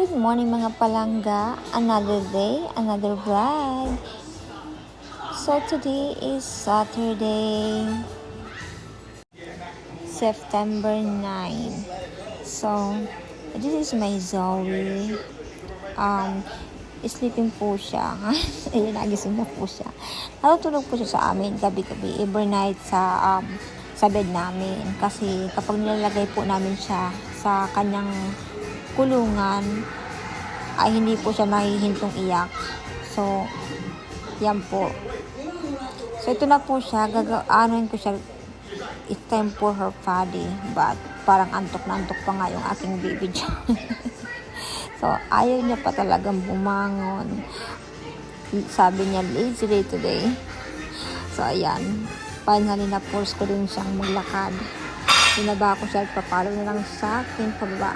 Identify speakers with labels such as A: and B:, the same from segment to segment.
A: Good morning mga palangga, another day, another vlog. So today is Saturday, September 9. So this is my Zoe. Sleeping po siya. Ayun, nagising na po siya. Natutulog po siya sa amin gabi-gabi, every night sa bed namin. Kasi kapag nilalagay po namin siya sa kanyang kulungan, ay hindi po siya nahihintong iyak. So, yan po. So, ito na po siya. Anoin ko siya. It's time for her paddy. But, parang antok na antok pa nga yung aking baby dyan. So, ayaw niya pa talagang bumangon. Sabi niya, lazy day today. So, ayan. Finally, na-force ko din siyang maglakad. Binaba ko siya at papalo na lang sa akin pababa.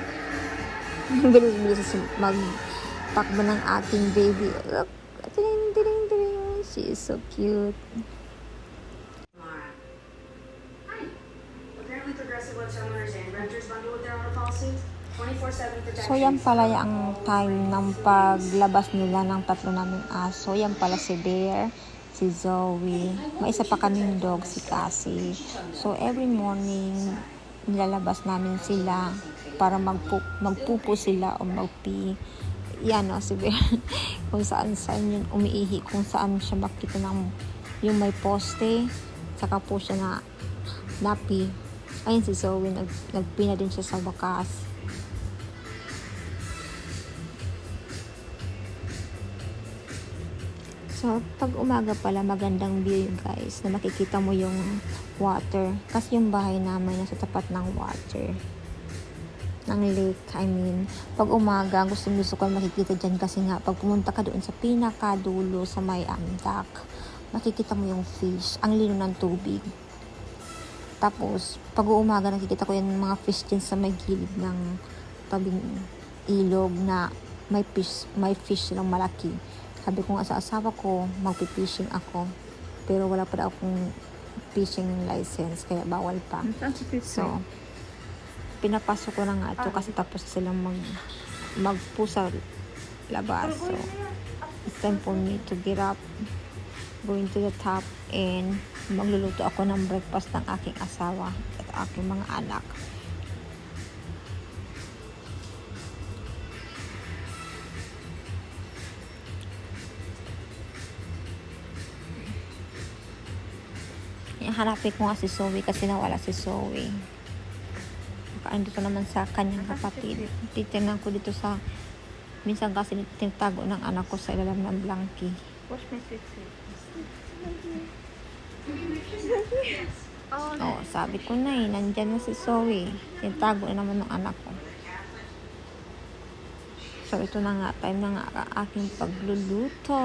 A: Bilis-bilis magtakbo ng ating baby. Look, she is so cute. So yan pala ang time ng paglabas nila ng tatlo naming aso. Yan pala si Bear, si Zoe. May isa pa kaming dog, si Cassie. So every morning nilalabas namin sila para magpupo sila o magpee. Yan o, si Bear. Kung saan yun umiihi, kung saan siya makita ng yung may poste, saka po siya na napi. Ayun si Zoe, nagpee na din siya sa wakas. So, pag umaga pala, magandang view guys, na makikita mo yung water. Kasi yung bahay namin nasa tapat ng water. Ng lake, I mean. Pag umaga, gusto ko makikita dyan kasi nga, pag pumunta ka doon sa pinakadulo sa may dock, makikita mo yung fish, ang lino ng tubig. Tapos, pag umaga, nakikita ko yung mga fish dyan sa may gilid ng tabing ilog na may fish silang malaki. Sabi ko nga sa asawa ko, magpipishing ako. Pero wala pa daw akong fishing license, kaya bawal pa. So, pinapasok ko na nga ito kasi tapos silang magpusa labas. So, it's time for me to get up, going to the top, and magluluto ako ng breakfast ng aking asawa at aking mga anak. Hanapin ko nga si Zoe kasi nawala si Zoe. Andito naman sa kanyang kapatid. Titignan ko dito sa minsan kasi tinatago ng anak ko sa ilalim ng blankie.
B: Watch my face.
A: Oh, sabi ko na nandyan na si Zoe. Tinatago na naman ng anak ko. So ito na nga, time na nga aking pagluluto.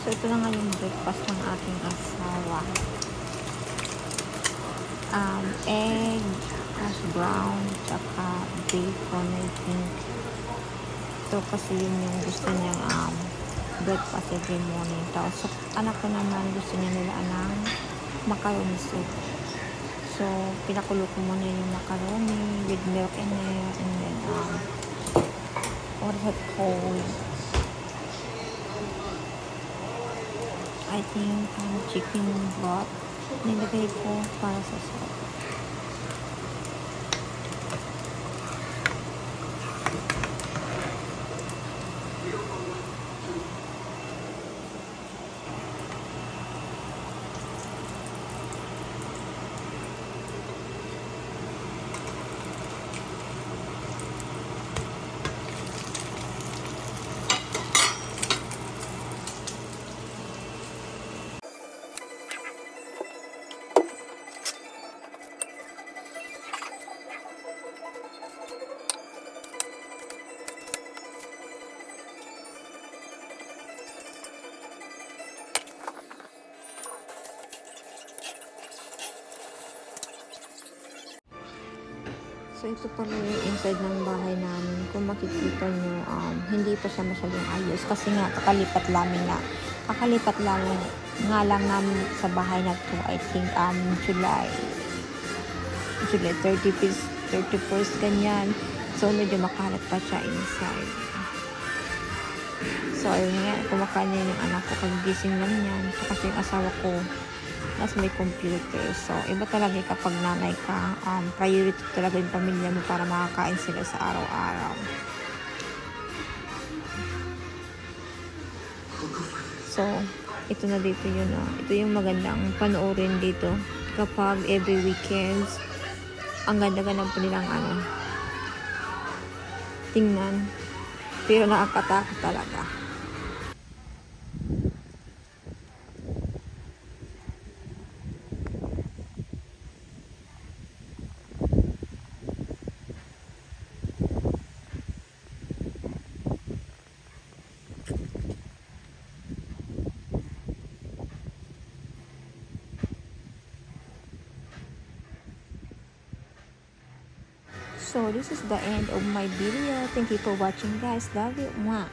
A: So, ito na nga yung breakfast ng ating asawa. Egg, hash brown, tsaka bacon, I think. So, kasi yun yung gusto niyang breakfast every morning. Tapos, sa anak ko naman, gusto niya nila ng macaroni soup. So, pinakulo ko muna yung macaroni with milk in it, and then, what is it called? I think, chicken broth. Nilagay ko para sa soup. So, ito pala yung inside ng bahay namin. Kung makikita nyo, hindi pa siya masyadong ayos. Kasi nga, kakalipat lamang nga lang namin sa bahay na to. I think, July 31st, ganyan. So, medyo makalat pa siya inside. So, ayun nga, kumakain yung anak ko. Kagising lang yan. So, kasi yung asawa ko, mas may computer. So, iba talaga kapag nanay ka, priority talaga yung pamilya mo para makakain sila sa araw-araw. So, ito na dito yun. Ito yung magandang panoorin dito. Kapag every weekends, ang ganda-ganda po nilang tingnan. Pero nakakatakot talaga. So, this is the end of my video. Thank you for watching, guys. Love you. Mwah.